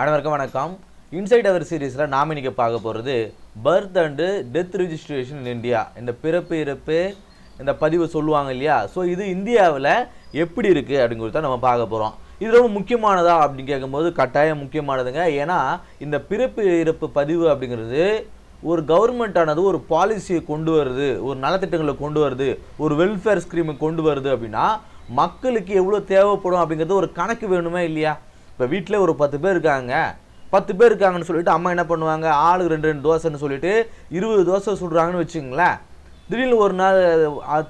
அனைவருக்கும் வணக்கம். இன்சைட் அவர் சீரீஸில் நாம் இன்றைக்கி பார்க்க போகிறது birth and death registration in India. இந்த பிறப்பு இறப்பு இந்த பதிவு சொல்லுவாங்க இல்லையா, ஸோ இது இந்தியாவில் எப்படி இருக்குது அப்படிங்கிறத நம்ம பார்க்க போகிறோம். இது ரொம்ப முக்கியமானதா அப்படின்னு கேட்கும்போது கட்டாயம் முக்கியமானதுங்க. ஏன்னா இந்த பிறப்பு இறப்பு பதிவு அப்படிங்கிறது ஒரு கவர்மெண்ட்டானது ஒரு பாலிசியை கொண்டு வருது, ஒரு நலத்திட்டங்களை கொண்டு வருது, ஒரு வெல்ஃபேர் ஸ்கீமை கொண்டு வருது அப்படின்னா மக்களுக்கு எவ்வளோ தேவைப்படும் அப்படிங்கிறது ஒரு கணக்கு வேணுமே இல்லையா. இப்போ வீட்டில் ஒரு 10 பேர் இருக்காங்க, 10 பேர் இருக்காங்கன்னு சொல்லிட்டு அம்மா என்ன பண்ணுவாங்க, ஆளுக்கு 2 தோசைன்னு சொல்லிட்டு 20 தோசை சுடுறாங்கன்னு வச்சுங்களேன். திடீர்னு ஒரு நாள்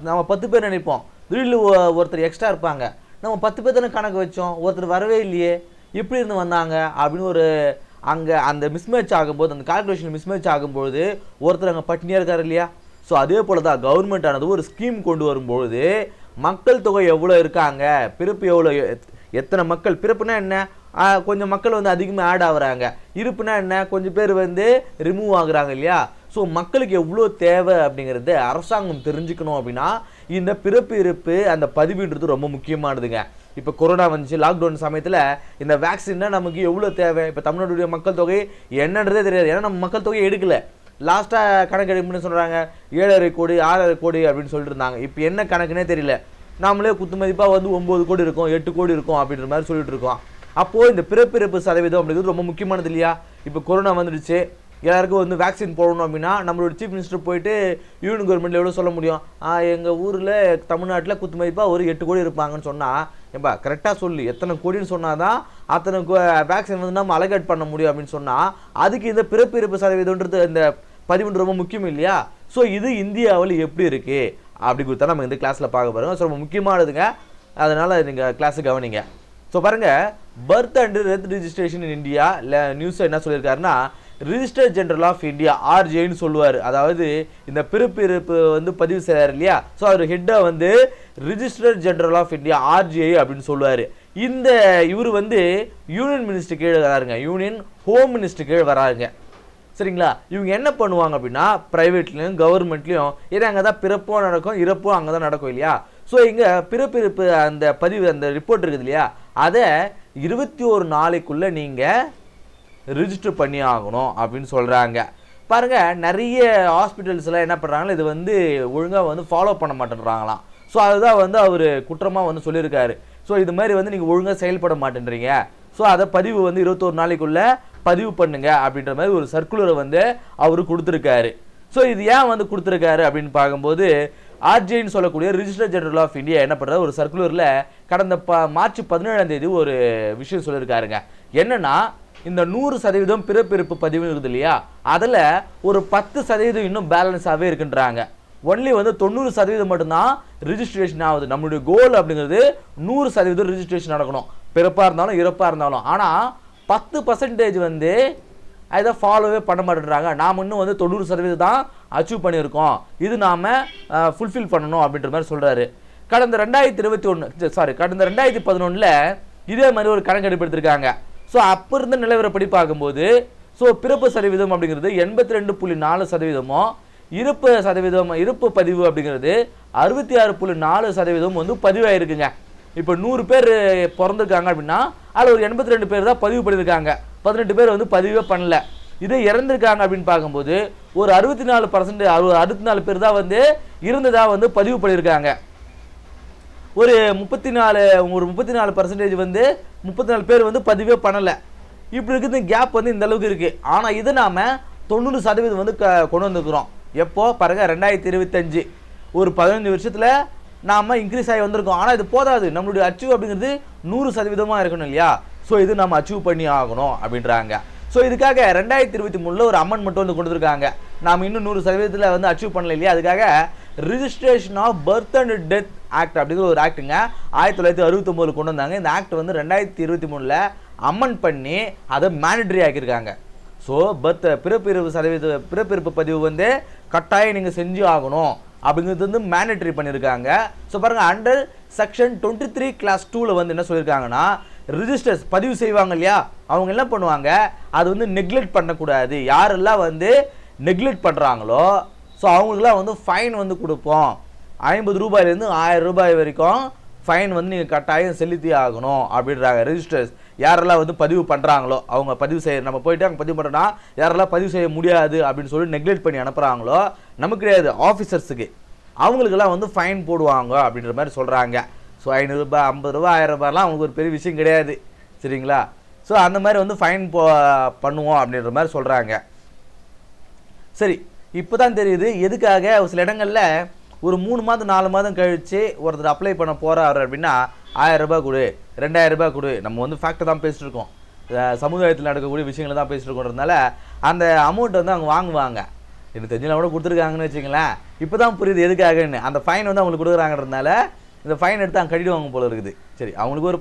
நம்ம 10 பேர் நினைப்போம், திடீர்னு ஒருத்தர் எக்ஸ்ட்ரா இருப்பாங்க. நம்ம 10 பேர் தானே கணக்கு வச்சோம், ஒருத்தர் வரவே இல்லையே, எப்படி இருந்து வந்தாங்க அப்படின்னு ஒரு அங்கே அந்த மிஸ்மேட்ச் ஆகும்போது, அந்த கால்குலேஷன் மிஸ்மேட்ச் ஆகும்போது ஒருத்தர் அங்கே பட்டினியாக இருக்கார் இல்லையா. ஸோ அதே போல் தான் கவர்மெண்ட் ஆனது ஒரு ஸ்கீம் கொண்டு வரும்பொழுது மக்கள் தொகை எவ்வளோ இருக்காங்க, பிறப்பு எவ்வளோ, எத்தனை மக்கள், பிறப்புனா என்ன, கொஞ்சம் மக்கள் வந்து அதிகமாக ஆட் ஆகுறாங்க, இருப்புனா என்ன, கொஞ்சம் பேர் வந்து ரிமூவ் ஆகுறாங்க இல்லையா. ஸோ மக்களுக்கு எவ்வளோ தேவை அப்படிங்கிறது அரசாங்கம் தெரிஞ்சுக்கணும். அப்படின்னா இந்த பிறப்பு இருப்பு அந்த பதிவுன்றது ரொம்ப முக்கியமானதுங்க. இப்போ கொரோனா வந்துச்சு, லாக்டவுன் சமயத்தில் இந்த வேக்சின்னா நமக்கு எவ்வளோ தேவை, இப்போ தமிழ்நாட்டுடைய மக்கள் தொகை என்னன்றதே தெரியாது. ஏன்னா நம்ம மக்கள் தொகை எடுக்கலை. லாஸ்ட்டாக கணக்கு எடுப்புன்னு சொல்கிறாங்க 7.5 கோடி 6.5 கோடி அப்படின்னு சொல்லிட்டு இருந்தாங்க. இப்போ என்ன கணக்குன்னே தெரியல. நாமளே குத்து மதிப்பாக வந்து 9 கோடி இருக்கும், 8 கோடி இருக்கும் அப்படின்ற மாதிரி சொல்லிட்டு இருக்கோம். அப்போது இந்த பிறப்பிறப்பு சதவீதம் அப்படிங்கிறது ரொம்ப முக்கியமானது இல்லையா. இப்போ கொரோனா வந்துடுச்சு, எல்லாருக்கும் வந்து வேக்சின் போடணும் அப்படின்னா நம்மளோட சீஃப் மினிஸ்டர் போயிட்டு யூனியன் கவர்மெண்ட்டில் எவ்வளோ சொல்ல முடியும், எங்கள் ஊரில் தமிழ்நாட்டில் குத்து மதிப்பாக ஒரு 8 கோடி இருப்பாங்கன்னு சொன்னால், ஏன்பா கரெக்டாக சொல்லி எத்தனை கோடின்னு சொன்னால் தான் அத்தனை வேக்சின் வந்து நம்ம அலகேட் பண்ண முடியும் அப்படின்னு சொன்னால், அதுக்கு இந்த பிறப்பிறப்பு சதவீதம்ன்றது இந்த பதிவுன்றது ரொம்ப முக்கியம் இல்லையா. ஸோ இது இந்தியாவில் எப்படி இருக்குது அப்படி கொடுத்தா நம்ம இந்த கிளாஸில் பார்க்க பாருங்க. ஸோ ரொம்ப முக்கியமானதுங்க, அதனால் நீங்கள் கிளாஸை கவனிங்க. ஸோ பாருங்கள், birth and death registration in India இல்லை நியூஸை என்ன சொல்லியிருக்காருன்னா, ரிஜிஸ்டர் ஜெனரல் ஆஃப் இந்தியா ஆர்ஜேன்னு சொல்லுவார். அதாவது இந்த பிறப்பு இறப்பு வந்து பதிவு செய்கிறார் இல்லையா, ஸோ அவர் ஹெட்டாக வந்து registrar general of India RGI அப்படின்னு சொல்லுவார். இந்த இவர் வந்து யூனியன் மினிஸ்டர் கீழே வராருங்க, யூனியன் ஹோம் மினிஸ்டர் கீழே வராருங்க. சரிங்களா. இவங்க என்ன பண்ணுவாங்க அப்படின்னா ப்ரைவேட்லேயும் கவர்மெண்ட்லேயும் ஏன்னா அங்கே தான் பிறப்பும் நடக்கும், இறப்பும் அங்கே தான் நடக்கும் இல்லையா. ஸோ இங்கே பிறப்பிறப்பு அந்த பதிவு அந்த ரிப்போர்ட் இருக்குது இல்லையா, அதை 21 நாளைக்குள்ளே நீங்கள் ரிஜிஸ்டர் பண்ணி ஆகணும் அப்படின்னு சொல்கிறாங்க. பாருங்கள், நிறைய ஹாஸ்பிட்டல்ஸ்லாம் என்ன பண்ணுறாங்களோ இது வந்து ஒழுங்காக வந்து ஃபாலோ பண்ண மாட்டேன்றாங்களாம். ஸோ அதுதான் வந்து அவர் குற்றமாக வந்து சொல்லியிருக்காரு. ஸோ இது மாதிரி வந்து நீங்கள் ஒழுங்காக செயல்பட மாட்டேன்றீங்க, ஸோ அதை பதிவு வந்து 21 நாளைக்குள்ளே பதிவு பண்ணுங்க அப்படின்ற மாதிரி ஒரு சர்க்குலரை வந்து அவர் கொடுத்துருக்காரு. ஸோ இது ஏன் வந்து கொடுத்துருக்காரு அப்படின்னு பார்க்கும்போது, ஆர்ஜேன்னு சொல்லக்கூடிய ரிஜிஸ்டர் ஜெனரல் ஆஃப் இந்தியா என்ன பண்ணுறது, ஒரு சர்க்குலரில் கடந்த மார்ச் 17ஆம் தேதி ஒரு விஷயம் சொல்லியிருக்காருங்க. என்னன்னா, இந்த 100% பிறப்பிறப்பு பதிவு இருக்குது இல்லையா, அதில் ஒரு 10% இன்னும் பேலன்ஸாகவே இருக்குன்றாங்க. ஒன்லி வந்து 90% மட்டும்தான் ரிஜிஸ்ட்ரேஷன் ஆகுது. நம்மளுடைய கோல் அப்படிங்கிறது 100% ரிஜிஸ்ட்ரேஷன் நடக்கணும், பிறப்பாக இருந்தாலும் இறப்பாக இருந்தாலும். ஆனால் 10% வந்து அதை ஃபாலோவே பண்ண மாட்டேன்றாங்க. நாம் இன்னும் வந்து 90% தான் அச்சீவ் பண்ணியிருக்கோம், இது நாம் ஃபுல்ஃபில் பண்ணணும் அப்படின்ற மாதிரி சொல்கிறாரு. கடந்த 2011 இதே மாதிரி ஒரு கணக்கெடுப்பு எடுத்திருக்காங்க. ஸோ அப்போ இருந்த நிலவரப்படி பார்க்கும்போது, ஸோ பிறப்பு சதவீதம் அப்படிங்கிறது 82.4%, இருப்பு பதிவு அப்படிங்கிறது 66.4% வந்து பதிவாயிருக்குங்க. இப்போ 100 பேர் பிறந்திருக்காங்க அப்படின்னா அதில் ஒரு 82 பேர் தான் பதிவு பண்ணியிருக்காங்க, 18 பேர் வந்து பதிவே பண்ணல. இதே இறந்துருக்காங்க அப்படின்னு பார்க்கும்போது ஒரு 64% பேர் தான் வந்து இருந்ததாக வந்து பதிவு பண்ணியிருக்காங்க. ஒரு 34% வந்து 34 பேர் வந்து பதிவே பண்ணலை. இப்படி இருக்குது கேப் வந்து இந்த அளவுக்கு இருக்குது. ஆனால் இதை நாம் 90% வந்து கொண்டு வந்துருக்குறோம். எப்போ பாருங்கள், 2025 ஒரு 15 வருஷத்தில் நாம் இன்க்ரீஸ் ஆகி வந்திருக்கோம். ஆனால் இது போதாது, நம்மளுடைய அச்சீவ் அப்படிங்கிறது 100% இருக்கணும் இல்லையா. ஸோ இது நம்ம அச்சீவ் பண்ணி ஆகணும் அப்படின்றாங்க. ஸோ இதுக்காக 2023 ஒரு அமெண்ட்மெண்ட் வந்து கொண்டு வந்திருக்காங்க. நாம் இன்னும் 100% வந்து அச்சீவ் பண்ணல இல்லையா, அதுக்காக registration of birth and death act அப்படிங்கிற ஒரு ஆக்டுங்க 1969 கொண்டு வந்தாங்க. இந்த ஆக்ட் வந்து 2023 அமெண்ட் பண்ணி அதை மேண்டட்டரி ஆக்கியிருக்காங்க. ஸோ பிறப்பிறப்பு பதிவு வந்து கட்டாயம் நீங்கள் செஞ்சு ஆகணும் அப்படிங்கிறது வந்து மேண்டட்டரி பண்ணியிருக்காங்க. ஸோ பாருங்கள், அண்டர் செக்ஷன் 23 கிளாஸ் 2 வந்து என்ன சொல்லியிருக்காங்கன்னா, ரிஜிஸ்டர்ஸ் பதிவு செய்வாங்க இல்லையா, அவங்க என்ன பண்ணுவாங்க, அது வந்து நெக்லெக்ட் பண்ணக்கூடாது. யாரெல்லாம் வந்து நெக்லெக்ட் பண்ணுறாங்களோ ஸோ அவங்களுக்குலாம் வந்து ஃபைன் வந்து கொடுப்போம். 50 ரூபாயிலேருந்து 1000 ரூபாய் வரைக்கும் ஃபைன் வந்து நீங்கள் கட்டாயம் செலுத்தி ஆகணும் அப்படின்றாங்க ரிஜிஸ்டர்ஸ். யாரெல்லாம் வந்து பதிவு பண்ணுறாங்களோ அவங்க பதிவு செய்ய நம்ம போயிட்டு அங்கே பதிவு பண்ணுறோன்னா யாரெல்லாம் பதிவு செய்ய முடியாது அப்படின்னு சொல்லி நெக்லெக்ட் பண்ணி அனுப்புகிறாங்களோ நமக்கு கிடையாது ஆஃபீஸர்ஸுக்கு அவங்களுக்கெல்லாம் வந்து ஃபைன் போடுவாங்க அப்படின்ற மாதிரி சொல்கிறாங்க. ஸோ 500 ரூபாய் 50 ரூபா 1000 ரூபாய்லாம் அவங்களுக்கு ஒரு பெரிய விஷயம் கிடையாது சரிங்களா. ஸோ அந்த மாதிரி வந்து ஃபைன் பண்ணுவோம் அப்படின்ற மாதிரி சொல்கிறாங்க. சரி, இப்போ தான் தெரியுது எதுக்காக ஒரு சில இடங்களில் ஒரு 3 மாதம் 4 மாதம் கழித்து ஒருத்தர் அப்ளை பண்ண போகிறாரு அப்படின்னா 1000 ரூபாய் கொடு 2000 ரூபாய் கொடு. நம்ம வந்து ஃபேக்டை தான் பேசிட்டு இருக்கோம், சமுதாயத்தில் நடக்கக்கூடிய விஷயங்களை தான் பேசிட்டு இருக்கோன்றதுனால அந்த அமௌண்ட் வந்து அவங்க வாங்குவாங்க. எனக்கு தெரிஞ்சலாம் கூட கொடுத்துருக்காங்கன்னு வச்சுங்களேன். இப்போ தான் புரியுது எதுக்காகன்னு. அந்த ஃபைன் வந்து அவங்களுக்கு கொடுக்குறாங்கன்றதுனால இந்த ஃபைன் எடுத்து அங்கே கட்டிடுவாங்க போல இருக்குது. சரி, அவங்களுக்கு ஒரு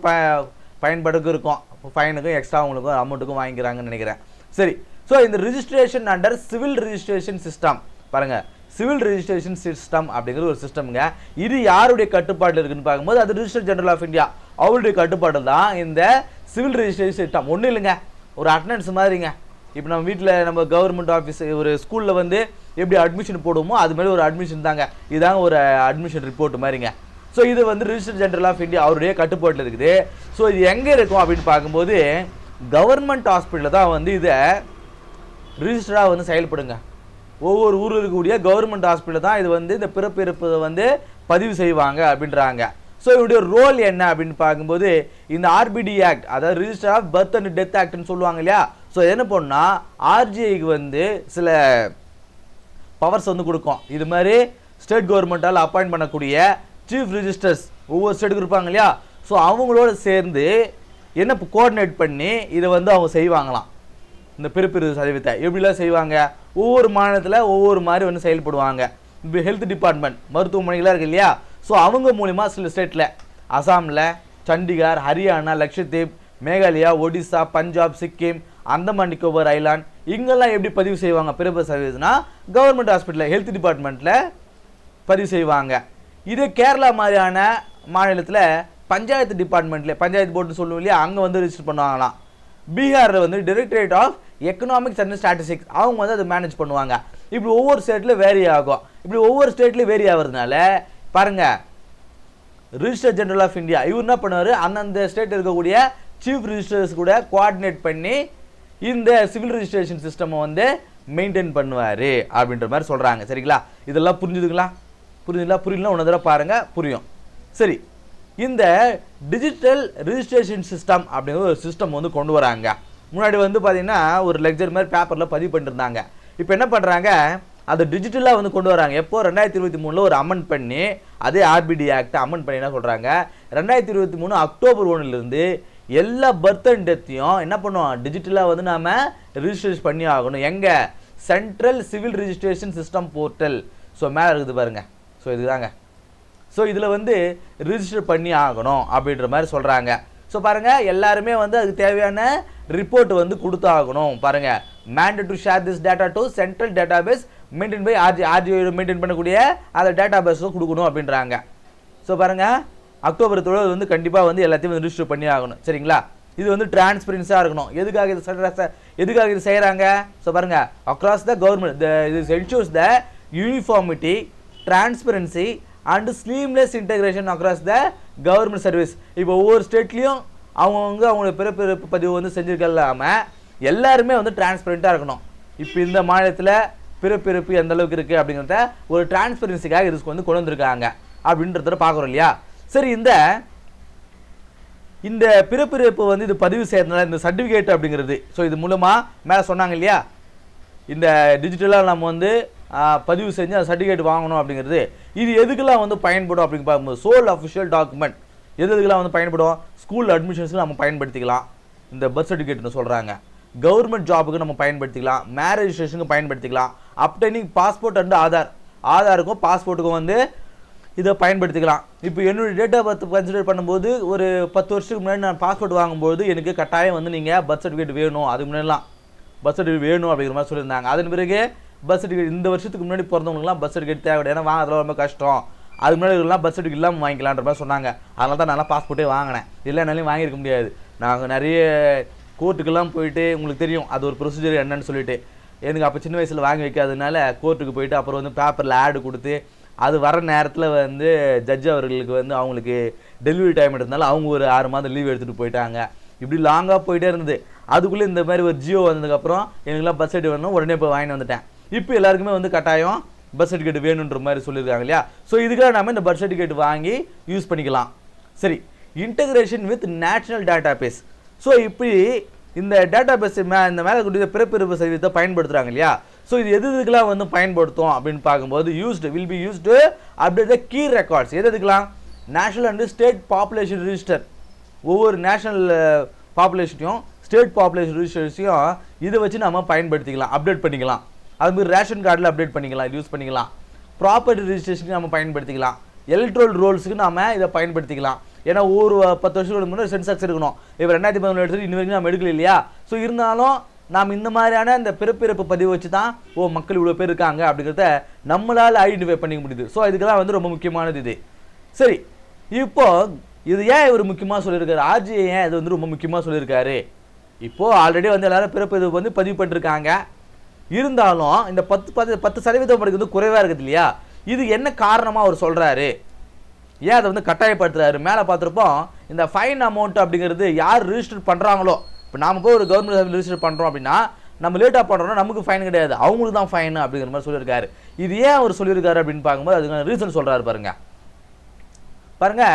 பயன்பாடுக்கும் இருக்கும், ஃபைனுக்கும் எக்ஸ்ட்ரா அவங்களுக்கும் அமௌண்ட்டுக்கும் வாங்கிக்கிறாங்கன்னு நினைக்கிறேன். சரி, ஸோ இந்த registration under civil registration system பாருங்கள், சிவில் ரிஜிஸ்ட்ரேஷன் சிஸ்டம் அப்படிங்கிற ஒரு சிஸ்டம்ங்க. இது யாருடைய கட்டுப்பாட்டில் இருக்குன்னு பார்க்கும்போது அது ரிஜிஸ்டர் ஜெனரல் ஆஃப் இந்தியா அவருடைய கட்டுப்பாடு தான் இந்த சிவில் ரிஜிஸ்ட்ரேஷன் சிஸ்டம். ஒன்றும் இல்லைங்க, ஒரு அட்டண்டன்ஸ் மாதிரிங்க. இப்போ நம்ம வீட்டில் நம்ம கவர்மெண்ட் ஆஃபீஸ் ஒரு ஸ்கூலில் வந்து எப்படி அட்மிஷன் போடுவோமோ அது மாதிரி ஒரு அட்மிஷன் தாங்க. இதுதாங்க ஒரு அட்மிஷன் ரிப்போர்ட் மாதிரிங்க. ஸோ இது வந்து ரிஜிஸ்டர் ஜெனரல் ஆஃப் இந்தியா அவருடைய கட்டுப்பாட்டில் இருக்குது. ஸோ இது எங்கே இருக்கும் அப்படின்னு பார்க்கும்போது கவர்மெண்ட் ஹாஸ்பிட்டலில் தான் வந்து இதை ரிஜிஸ்டராக வந்து செயல்படுங்க. ஒவ்வொரு ஊரில் இருக்கக்கூடிய கவர்மெண்ட் ஹாஸ்பிட்டல் தான் இது வந்து இந்த பிறப்பிறப்பு வந்து பதிவு செய்வாங்க அப்படின்றாங்க. ஸோ இவருடைய ரோல் என்ன அப்படின்னு பார்க்கும்போது இந்த ஆர்பிடி ஆக்ட், அதாவது register of birth and death ஆக்ட்னு சொல்லுவாங்க இல்லையா. ஸோ என்ன பண்ணால் ஆர்ஜிஐக்கு வந்து சில பவர்ஸ் வந்து கொடுக்கும். இது மாதிரி ஸ்டேட் கவர்மெண்ட்டால் அப்பாயிண்ட் பண்ணக்கூடிய சீஃப் ரிஜிஸ்டர்ஸ் ஒவ்வொரு ஸ்டேட்டுக்கு இருப்பாங்க இல்லையா. ஸோ அவங்களோட சேர்ந்து என்ன கோஆர்டினேட் பண்ணி இதை வந்து அவங்க செய்வாங்களாம். இந்த பிறப்பிறப்பு சதவீதத்தை எப்படிலாம் செய்வாங்க, ஒவ்வொரு மாநிலத்தில் ஒவ்வொரு மாதிரி வந்து செயல்படுவாங்க. இப்போ ஹெல்த் டிபார்ட்மெண்ட் மருத்துவமனைகளாக இருக்கு இல்லையா. ஸோ அவங்க மூலிமா சில ஸ்டேட்டில் அசாமில் சண்டிகார், ஹரியானா, லக்ஷதீப், மேகாலயா, ஒடிசா, பஞ்சாப், சிக்கிம், அந்தமான் நிக்கோபார் ஐலாண்ட் இங்கெல்லாம் எப்படி பதிவு செய்வாங்க பிறப்பு சதவீதம்னா கவர்மெண்ட் ஹாஸ்பிட்டலில் ஹெல்த் டிபார்ட்மெண்ட்டில் பதிவு செய்வாங்க. இதே கேரளா மாதிரியான மாநிலத்தில் பஞ்சாயத்து டிபார்ட்மெண்ட்டில் பஞ்சாயத்து போர்டுன்னு சொல்லுவோம் இல்லையா, அங்கே வந்து ரிஜிஸ்டர் பண்ணுவாங்களாம். பீகாரில் வந்து directorate of economics and statistics அவங்க வந்து அதை மேனேஜ் பண்ணுவாங்க. இப்படி ஒவ்வொரு ஸ்டேட்டில் வேரி ஆகும். இப்படி ஒவ்வொரு ஸ்டேட்லேயும் வேரி ஆகிறதுனால பாருங்கள், ரிஜிஸ்டர் ஜெனரல் ஆஃப் இந்தியா இவர் என்ன பண்ணுவார், அந்தந்த ஸ்டேட் இருக்கக்கூடிய சீஃப் ரிஜிஸ்டர்ஸ் கூட கோஆர்டினேட் பண்ணி இந்த சிவில் ரிஜிஸ்ட்ரேஷன் சிஸ்டமை வந்து மெயின்டைன் பண்ணுவார் அப்படின்ற மாதிரி சொல்கிறாங்க. சரிங்களா, இதெல்லாம் புரிஞ்சுதுங்களா? புரியலாம் ஒன்று தடவை பாருங்கள், புரியும். சரி, இந்த டிஜிட்டல் ரிஜிஸ்ட்ரேஷன் சிஸ்டம் அப்படிங்கிற ஒரு சிஸ்டம் வந்து கொண்டு வராங்க. முன்னாடி வந்து பார்த்தீங்கன்னா ஒரு லெக்சர் மாதிரி பேப்பரில் பதிவு பண்ணிருந்தாங்க. இப்போ என்ன பண்ணுறாங்க, அதை டிஜிட்டலாக வந்து கொண்டு வராங்க. எப்போ 2023 ஒரு அமெண்ட் பண்ணி அதே ஆர்பிடி ஆக்ட் அமெண்ட் பண்ணி என்ன சொல்கிறாங்க, 2023 அக்டோபர் 1 எல்லா பர்த் அண்ட் டெத்தையும் என்ன பண்ணுவோம், டிஜிட்டலாக வந்து நாம் ரிஜிஸ்ட்ரேஷன் பண்ணி ஆகணும். எங்கே, central civil registration system portal. So மேலே இருக்குது பாருங்கள். ஸோ இதுதாங்க. ஸோ இதில் வந்து ரிஜிஸ்டர் பண்ணி ஆகணும் அப்படின்ற மாதிரி சொல்கிறாங்க. ஸோ பாருங்கள், எல்லாருமே வந்து அதுக்கு தேவையான ரிப்போர்ட் வந்து கொடுத்தாகணும். பாருங்கள், mandate to share this data to central database maintain by RGI maintain பண்ணக்கூடிய அந்த டேட்டாபேஸும் கொடுக்கணும் அப்படின்றாங்க. ஸோ பாருங்கள், அக்டோபர் 12 வந்து கண்டிப்பாக வந்து எல்லாத்தையும் வந்து ரிஜிஸ்டர் பண்ணி ஆகணும். சரிங்களா, இது வந்து டிரான்ஸ்பரன்ஸாக இருக்கணும். எதுக்காக இது செய்கிறாங்க? ஸோ பாருங்கள், across the government this ensures the uniformity, transparency and seamless integration across the government service. இப்போ ஒவ்வொரு ஸ்டேட்லேயும் அவங்களோட பிறப்பிறப்பு பதிவு வந்து செஞ்சுருக்கலாமல் எல்லாருமே வந்து டிரான்ஸ்பரண்ட்டாக இருக்கணும். இப்போ இந்த மாநிலத்தில் பிறப்பிறப்பு எந்த அளவுக்கு இருக்குது அப்படிங்கிறத ஒரு டிரான்ஸ்பரன்சிக்காக இதுக்கு வந்து கொண்டு வந்திருக்காங்க அப்படின்றத பார்க்குறோம் இல்லையா. சரி, இந்த பிறப்பிறப்பு வந்து இது பதிவு செய்யறதுனால இந்த சர்டிஃபிகேட் அப்படிங்கிறது, ஸோ இது மூலமாக மேலே சொன்னாங்க இல்லையா, இந்த டிஜிட்டலாக நம்ம வந்து பதிவு செஞ்சு அந்த சர்டிஃபிகேட் வாங்கணும் அப்படிங்கிறது, இது எதுக்கெல்லாம் வந்து பயன்படும் அப்படின்னு பார்க்கும்போது சோல் அஃபிஷியல் டாக்குமெண்ட் எதுக்கெல்லாம் வந்து பயன்படும், ஸ்கூல் அட்மிஷன்ஸில் நம்ம பயன்படுத்திக்கலாம். இந்த பர்த் சர்டிஃபிகேட்னு சொல்கிறாங்க. கவர்மெண்ட் ஜாபுக்கு நம்ம பயன்படுத்திக்கலாம், மேரேஜ் ரெஜிஸ்ட்ரேஷனுக்கு பயன்படுத்திக்கலாம், அப்டைனிங் பாஸ்போர்ட் அண்ட் ஆதாருக்கும் பாஸ்போர்ட்டுக்கும் வந்து இதை பயன்படுத்திக்கலாம். இப்போ என்னுடைய டேட் ஆஃப் பர்த் கன்சிடர் பண்ணும்போது ஒரு 10 வருஷத்துக்கு முன்னாடி நான் பாஸ்போர்ட் வாங்கும்போது எனக்கு கட்டாயம் வந்து நீங்கள் பர்த் சர்டிஃபிகேட் வேணும், அதுக்கு முன்னாடிலாம் பர்த் சர்டிஃபிகேட் வேணும் அப்படிங்கிற மாதிரி சொல்லியிருந்தாங்க. அதன் பிறகு பர்த் சர்டிஃபிகேட் இந்த வருஷத்துக்கு முன்னாடி பிறந்தவங்களுக்குலாம் பர்த் சர்டிஃபிகேட் தேவை, ஏன்னா வாங்குறதுல ரொம்ப கஷ்டம், அதுக்கு முன்னாடி பர்த் சர்டிஃபிகேட் இல்லாமல் வாங்கிக்கலான்ற மாதிரி சொன்னாங்க. அதனால தான் நல்லா பாஸ்போர்ட்டே வாங்கினேன். இல்லை என்னாலையும் வாங்கியிருக்க முடியாது. நாங்கள் நிறைய கோர்ட்டுக்கெல்லாம் போயிட்டு, உங்களுக்கு தெரியும் அது ஒரு ப்ரொசீஜர் என்னன்னு சொல்லிட்டு, எனக்கு அப்போ சின்ன வயசில் வாங்கி வைக்காததுனால கோர்ட்டுக்கு போயிட்டு அப்புறம் வந்து பேப்பரில் ஆடு கொடுத்து அது வர நேரத்தில் வந்து ஜட்ஜ் அவர்களுக்கு வந்து அவங்களுக்கு டெலிவரி டைம் எடுத்தனால அவங்க ஒரு 6 மாதம் லீவ் எடுத்துகிட்டு போயிட்டாங்க. இப்படி லாங்காக போயிட்டே இருந்தது. அதுக்குள்ளே இந்த மாதிரி ஒரு ஜியோ வந்ததுக்கப்புறம் எனக்குலாம் பஸ் சர்டிஃபிகேட் வேணும், உடனே போய் வாங்கிட்டு வந்துட்டேன். இப்போ எல்லாருக்குமே வந்து கட்டாயம் பர்த் சர்டிஃபிகேட் வேணுன்ற மாதிரி சொல்லியிருக்காங்க இல்லையா. ஸோ இதுக்காக நம்ம இந்த பர்த் சர்டிஃபிகேட் வாங்கி யூஸ் பண்ணிக்கலாம். சரி, integration with national data base. So இப்படி இந்த டேட்டா பேஸ் இந்த மேலே கூடிய பிறப்பிறப்பு சதவீதத்தை பயன்படுத்துகிறாங்க இல்லையா. ஸோ இது எதுக்கெல்லாம் வந்து பயன்படுத்தும் அப்படின்னு பார்க்கும்போது will be used update the key records. எதுக்கெல்லாம்? National and state population register. ஒவ்வொரு நேஷனல் பாப்புலேஷனையும் ஸ்டேட் பாப்புலேஷன் ரிஜிஸ்டர்ஸையும் இதை வச்சு நம்ம பயன்படுத்திக்கலாம், அப்டேட் பண்ணிக்கலாம். அதுமாதிரி ரேஷன் கார்டில் அப்டேட் பண்ணிக்கலாம், யூஸ் பண்ணிக்கலாம். ப்ராப்பர்ட்டி ரிஜிஸ்ட்ரேஷனுக்கு நம்ம பயன்படுத்திக்கலாம். எலக்ட்ரல் ரோல்ஸுக்கு நம்ம இதை பயன்படுத்திக்கலாம். ஏன்னா ஒரு 10 வருஷத்துக்கு முன்னாடி சென்செக்ஸ் இருக்கணும். இப்போ 2013 எடுத்துட்டு இன்ன வரைக்கும் நம்ம எடுக்கல இல்லையா. ஸோ இருந்தாலும் நாம் இந்த மாதிரியான இந்த பிறப்பிறப்பு பதிவு வச்சு தான் மக்கள் இவ்வளோ பேர் இருக்காங்க அப்படிங்கிறத நம்மளால் ஐடென்டிஃபை பண்ணிக்க முடியுது. ஸோ இதுக்கெல்லாம் வந்து ரொம்ப முக்கியமானது இது. சரி, இப்போ இது ஏன் இவர் முக்கியமாக சொல்லியிருக்காரு, ஆர்ஜிஐ ஏன் இது வந்து ரொம்ப முக்கியமாக சொல்லியிருக்காரு? இப்போது ஆல்ரெடி வந்து எல்லாரும் பிறப்பு இது வந்து பதிவு பண்ணிருக்காங்க. இருந்தாலும் இந்த 10% வந்து குறைவாக இருக்குது இல்லையா. இது என்ன காரணமாக அவர் சொல்கிறாரு, ஏன் அதை வந்து கட்டாயப்படுத்துறாரு? மேலே பார்த்துருப்போம், இந்த ஃபைன் அமௌண்ட் அப்படிங்கிறது யார் ரிஜிஸ்டர் பண்ணுறாங்களோ, இப்போ நாம் போய் ஒரு கவர்மெண்ட் ரிஜிஸ்டர் பண்ணுறோம் அப்படின்னா நம்ம லேட்டாக பண்ணுறோம்னா நமக்கு ஃபைன் கிடையாது, அவங்களுக்கு தான் ஃபைன் அப்படிங்கிற மாதிரி சொல்லியிருக்காரு. இது ஏன் அவர் சொல்லியிருக்காரு அப்படின்னு பார்க்கும்போது அதுக்கான ரீசன் சொல்கிறாரு பாருங்க.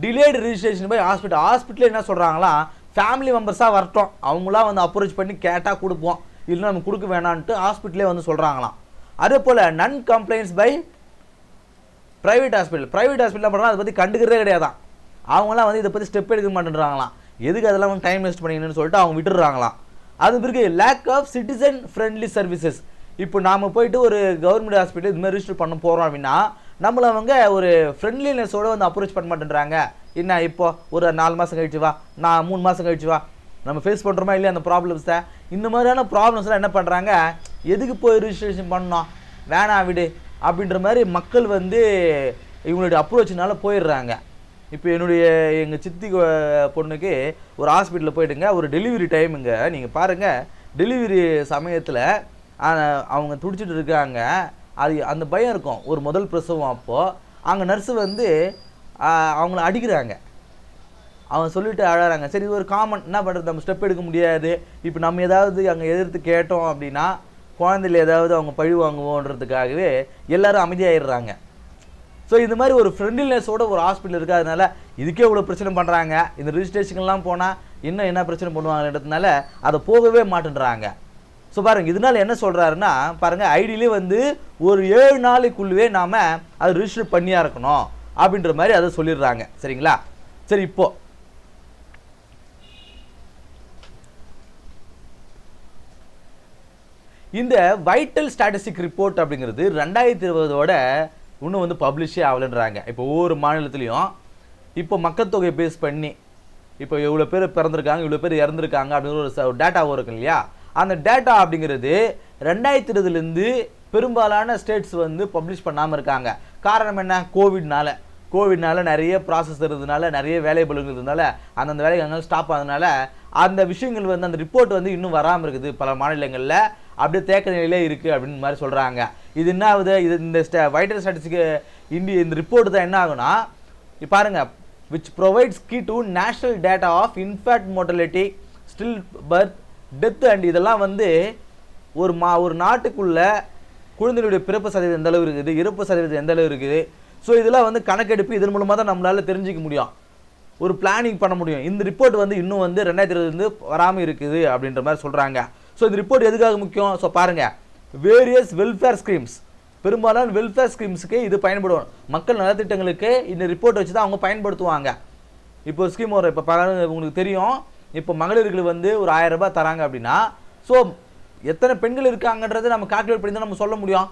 டிலேடு ரிஜிஸ்ட்ரேஷன் போய் ஹாஸ்பிட்டலில் என்ன சொல்கிறாங்களா, ஃபேமிலி மெம்பர்ஸாக வரட்டும், அவங்களாம் வந்து அப்ரோச் பண்ணி கேட்டால் கொடுப்போம், இல்லைன்னா நம்ம கொடுக்க வேணான்ட்டு ஹாஸ்பிட்டலே வந்து சொல்கிறாங்களாம். அதே போல் நன் கம்ப்ளைண்ட்ஸ் பை ப்ரைவேட் ஹாஸ்பிட்டல் பண்ணுறாங்க, அதை பற்றி கண்டுக்கிறதே கிடையாதான். அவங்களாம் வந்து இதை பற்றி ஸ்டெப் எடுக்க மாட்டேன்றாங்களாம். எதுக்கு அதெல்லாம் வந்து டைம் வேஸ்ட் பண்ணிங்கன்னு சொல்லிட்டு அவங்க விட்டுடுறாங்களாம். அது பிறகு lack of citizen friendly services. இப்போ நாம் போயிட்டு ஒரு கவர்மெண்ட் ஹாஸ்பிட்டல் இது மாதிரி ரிஜிஸ்டர் பண்ண போகிறோம் அப்படின்னா நம்மளை அவங்க ஒரு ஃப்ரெண்ட்லினஸோடு வந்து அப்ரோச் பண்ண மாட்டேன்றாங்க. என்ன இப்போ ஒரு 4 மாதம் கழிச்சு வா, நான் 3 மாதம் கழிச்சு வா, நம்ம ஃபேஸ் பண்ணுறோமா இல்லையா அந்த ப்ராப்ளம்ஸை. இந்த மாதிரியான ப்ராப்ளம்ஸ்லாம் என்ன பண்ணுறாங்க, எதுக்கு போய் ரிஜிஸ்ட்ரேஷன் பண்ணோம், வேணாம் விடு அப்படின்ற மாதிரி மக்கள் வந்து இவங்களுடைய அப்ரோச்சினால போயிடுறாங்க. இப்போ எங்கள் சித்தி பொண்ணுக்கு ஒரு ஹாஸ்பிட்டலில் போயிட்டுங்க, ஒரு டெலிவரி டைமுங்க, நீங்கள் பாருங்கள், டெலிவரி சமயத்தில் அவங்க துடிச்சிட்டு இருக்காங்க. அது அந்த பயம் இருக்கும். ஒரு முதல் பிரசவம் அப்போது அங்கே நர்ஸு வந்து அவங்கள அடிக்கிறாங்க. அவங்க சொல்லிட்டு அழறாங்க. சரி, இது ஒரு காமன், என்ன பண்ணுறது, நம்ம ஸ்டெப் எடுக்க முடியாது. இப்போ நம்ம ஏதாவது அங்கே எதிர்த்து கேட்டோம் அப்படின்னா குழந்தையில் ஏதாவது அவங்க பழி வாங்குவோன்றதுக்காகவே எல்லாரும் அமைதியாகிடுறாங்க. ஸோ இந்த மாதிரி ஒரு ஃப்ரெண்ட்லினஸோட ஒரு ஹாஸ்பிட்டல் இருக்குது. அதனால இதுக்கே இவ்வளோ பிரச்சனை பண்ணுறாங்க. இந்த ரிஜிஸ்ட்ரேஷன்லாம் போனால் இன்னும் என்ன பிரச்சனை பண்ணுவாங்கன்றதுனால அதை போகவே மாட்டேன்றாங்க. ஸோ பாருங்கள், இதனால் என்ன சொல்கிறாருன்னா பாருங்கள், ஐடியிலே வந்து ஒரு 7 நாளைக்குள்ளவே நாம் அதை ரிஜிஸ்டர் பண்ணியாக இருக்கணும் அப்படின்ற மாதிரி அதை சொல்லிடுறாங்க. சரிங்களா. சரி, இப்போது இந்த வைட்டல் ஸ்டாட்டிஸ்டிக் ரிப்போர்ட் அப்படிங்கிறது 2020 இன்னும் வந்து பப்ளிஷே ஆகலைன்றாங்க. இப்போ ஒவ்வொரு மாநிலத்துலேயும் இப்போ மக்கள் தொகை பேஸ் பண்ணி இப்போ இவ்வளோ பேர் பிறந்திருக்காங்க, இவ்வளோ பேர் இறந்துருக்காங்க அப்படிங்கிற ஒரு டேட்டாவும் இருக்கும் இல்லையா. அந்த டேட்டா அப்படிங்கிறது 2020 பெரும்பாலான ஸ்டேட்ஸ் வந்து பப்ளிஷ் பண்ணாமல் இருக்காங்க. காரணம் என்ன, கோவிட்னால நிறைய ப்ராசஸ் இருந்ததுனால, நிறைய வேலைபளுங்கள் இருந்ததுனால, அந்தந்த வேலைகள் அங்கே ஸ்டாப் ஆனதுனால அந்த விஷயங்கள் வந்து அந்த ரிப்போர்ட் வந்து இன்னும் வராமல் இருக்குது. பல மாநிலங்களில் அப்படியே தேக்க நிலையிலே இருக்குது அப்படின்னு மாதிரி சொல்கிறாங்க. இது என்ன ஆகுது, இது இந்த வைட்டல் ஸ்டாட்டிஸ்டிக் இந்த ரிப்போர்ட் தான் என்ன ஆகுனா, பாருங்கள், which provides key to national data of infant mortality, still birth, death and இதெல்லாம் வந்து ஒரு நாட்டுக்குள்ள குழந்தைகளுடைய பிறப்பு சதவீதம் எந்த அளவு இருக்குது, இறப்பு சதவீதம் எந்த அளவு இருக்குது. ஸோ இதெல்லாம் வந்து கணக்கெடுப்பு, இதன் மூலமாக தான் நம்மளால் தெரிஞ்சிக்க முடியும், ஒரு பிளானிங் பண்ண முடியும். இந்த ரிப்போர்ட் வந்து இன்னும் வந்து 2020 வராமல் இருக்குது அப்படின்ற மாதிரி சொல்கிறாங்க. ஸோ இந்த ரிப்போர்ட் எதுக்காக முக்கியம்? ஸோ பாருங்கள், வேரியஸ் வெல்ஃபேர் ஸ்கீம்ஸ், பெரும்பாலான வெல்ஃபேர் ஸ்கீம்ஸுக்கு இது பயன்படும். மக்கள் நலத்திட்டங்களுக்கு இந்த ரிப்போர்ட் வச்சு தான் அவங்க பயன்படுத்துவாங்க. இப்போ ஒரு ஸ்கீம் வரும், இப்போ உங்களுக்கு தெரியும், இப்போ மகளிர்களுக்கு வந்து ஒரு 1000 ரூபாய் தராங்க அப்படின்னா, ஸோ எத்தனை பெண்கள் இருக்காங்கன்றதை நம்ம கால்குலேட் பண்ணி தான் நம்ம சொல்ல முடியும்.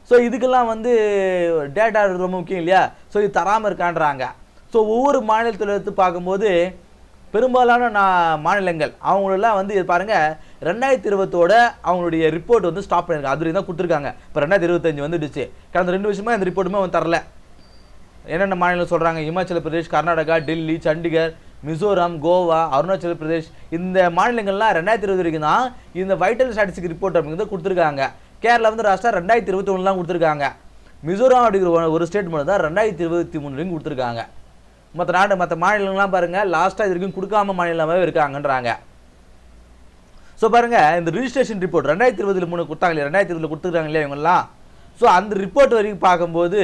ஸோ இதுக்கெல்லாம் வந்து டேட்டா ரொம்ப முக்கியம் இல்லையா. ஸோ இது தராமல் இருக்கான்றாங்க. ஸோ ஒவ்வொரு மாநிலத்தில் எடுத்து பார்க்கும்போது பெரும்பாலான மாநிலங்கள் அவங்களெல்லாம் வந்து பாருங்கள் 2020 அவங்களுடைய ரிப்போர்ட் வந்து ஸ்டாப் பண்ணியிருக்காங்க. அது தான் கொடுத்துருக்காங்க. இப்போ 2025 வந்துடுச்சு. கடந்த 2 வருஷமாக இந்த ரிப்போர்ட்டுமே வந்து தரல. என்னென்ன மாநிலம் சொல்கிறாங்க, இமாச்சல பிரதேஷ், கர்நாடகா, டெல்லி, சண்டிகர், மிசோரம், கோவா, அருணாச்சல பிரதேஷ், இந்த மாநிலங்கள்லாம் 2020 வரைக்கும் தான் இந்த வைட்டல் ஸ்டாட்டிஸ்டிக் ரிப்போர்ட் அப்படிங்கிறத கொடுத்துருக்காங்க. கேரளா வந்து லாஸ்ட்டாக 2021 கொடுத்துருக்காங்க. மிசோரம் அப்படிங்கிற ஒரு ஸ்டேட் மட்டும் தான் 2023 வரைக்கும் கொடுத்துருக்காங்க. மற்ற மாநிலங்கள்லாம் பாருங்கள் லாஸ்ட்டாக இது வரைக்கும் கொடுக்காம மாநிலமாகவே இருக்காங்கன்றாங்க. ஸோ பாருங்கள், இந்த ரிஜிஸ்ட்ரேஷன் ரிப்போர்ட் 2023 கொடுத்தாங்க இல்லையா, 2020 கொடுத்துருக்காங்க இல்லையா இவங்கெல்லாம். ஸோ அந்த ரிப்போர்ட் வரைக்கும் பார்க்கும்போது,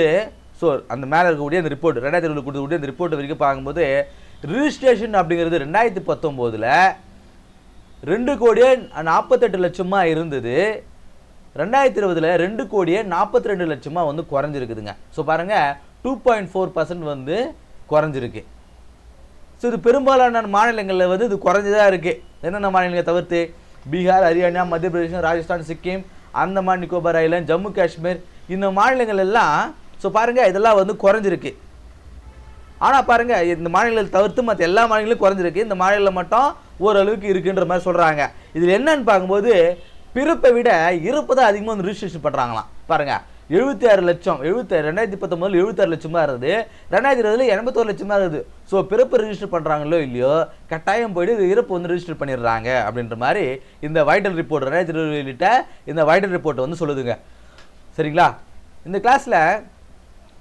ஸோ அந்த மேலே இருக்கக்கூடிய அந்த ரிப்போர்ட் 2020 கொடுக்கக்கூடிய அந்த ரிப்போர்ட் வரைக்கும் பார்க்கும்போது ரிஜிஸ்ட்ரேஷன் அப்படிங்கிறது 2019 2,48,00,000 இருந்தது. 2020 2,42,00,000 வந்து குறைஞ்சிருக்குதுங்க. ஸோ பாருங்கள் 2.4% வந்து குறைஞ்சிருக்கு. ஸோ இது பெரும்பாலான மாநிலங்களில் வந்து இது குறைஞ்சதாக இருக்குது. என்னென்ன மாநிலங்களை தவிர்த்து பீகார், ஹரியானா, மத்திய பிரதேசம், ராஜஸ்தான், சிக்கிம், அந்தமான் நிக்கோபார் ஐலாண்ட், ஜம்மு காஷ்மீர் இந்த மாநிலங்கள் எல்லாம் ஸோ பாருங்கள் இதெல்லாம் வந்து குறைஞ்சிருக்கு. ஆனால் பாருங்கள் இந்த மாநிலங்கள் தவிர்த்து மற்ற எல்லா மாநிலங்களும் குறைஞ்சிருக்கு. இந்த மாநிலம் மட்டும் ஓரளவுக்கு இருக்குன்ற மாதிரி சொல்கிறாங்க. இதில் என்னன்னு பார்க்கும்போது பிறப்பை விட இறப்பு தான் அதிகமாக வந்து ரிஜிஸ்ட்ரேஷன் பண்ணுறாங்களாம். பாருங்கள் 76 லட்சம் 2019 76 லட்சமாக இருந்தது, 2020 81 லட்சமாக இருக்குது. ஸோ பிறப்பு ரிஜிஸ்டர் பண்ணுறாங்களோ இல்லையோ கட்டாயம் போய்ட்டு இறப்பு வந்து ரிஜிஸ்டர் பண்ணிடுறாங்க அப்படின்ற மாதிரி இந்த வைட்டல் ரிப்போர்ட் 2020 வெளியிட்ட இந்த வைட்டல் ரிப்போர்ட் வந்து சொல்லுதுங்க. சரிங்களா? இந்த கிளாஸில்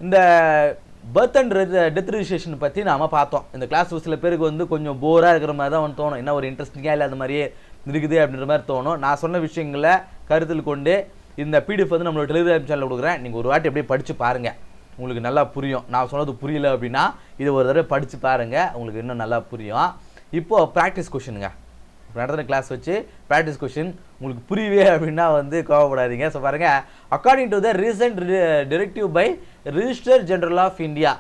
இந்த பர்த் அண்ட் டெத் ரிஜிஸ்ட்ரேஷன் பற்றி நாம் பார்த்தோம். இந்த கிளாஸ் சில பேருக்கு வந்து கொஞ்சம் போராக இருக்கிற மாதிரி தான் வந்து தோணும், என்ன ஒரு இன்ட்ரெஸ்டிங்காக இல்லாத மாதிரியே இருக்குது அப்படின்ற மாதிரி தோணும். நான் சொன்ன விஷயங்களை கருத்தில் கொண்டு இந்த பிடிஎஃப் வந்து நம்மளோட டெலிகிராம் சேனலில் கொடுக்குறேன். நீங்கள் ஒரு வாட்டி அப்படியே படித்து பாருங்கள், உங்களுக்கு நல்லா புரியும். நான் சொன்னது புரியல அப்படின்னா இது ஒரு தடவை படித்து பாருங்கள், உங்களுக்கு இன்னும் நல்லா புரியும். இப்போது ப்ராக்டிஸ் கொஷினுங்க, நடத்துகிற கிளாஸ் வச்சு ப்ராக்டிஸ் கொஷின். உங்களுக்கு புரியவே அப்படின்னா வந்து கோவப்படாதீங்க. ஸோ பாருங்கள், according to the recent directive by registrar general of India,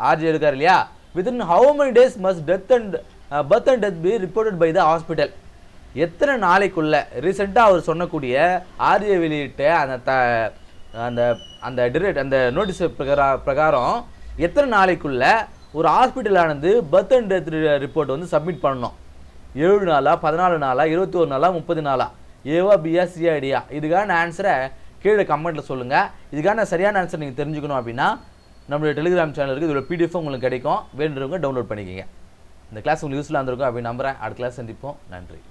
RG இருக்கார் இல்லையா, within how many days must birth and death be reported by the hospital. எத்தனை நாளைக்குள்ள ரீசெண்டாக அவர் சொன்னக்கூடிய ஆர்ஜிஐ வெளியிட்ட அந்த நோட்டீஸ் பிரகாரம் எத்தனை நாளைக்குள்ள ஒரு ஹாஸ்பிட்டலானது பர்த் அண்ட் டெத் ரிப்போர்ட் வந்து சப்மிட் பண்ணணும்? 7 நாளா, 14 நாளா, 21 நாளா, 30 நாளா? ஏவா, பியா, சியா, ஐடியா? இதுக்கான ஆன்சரை கீழே கமெண்ட்டில் சொல்லுங்கள். இதுக்கான சரியான ஆன்சர் நீங்கள் தெரிஞ்சுக்கணும் அப்படின்னா நம்மளுடைய டெலிகிராம் சேனல் இருக்குது, இதோட பிடிஎஃப் உங்களுக்கு கிடைக்கும், வேண்டுறவங்க டவுன்லோட் பண்ணிக்கோங்க. இந்த கிளாஸ் உங்களுக்கு யூஸ்ஃபுல்லாக இருந்திருக்கும் அப்படின்னு நம்புகிறேன். அடுத்த கிளாஸ் சந்திப்போம். நன்றி.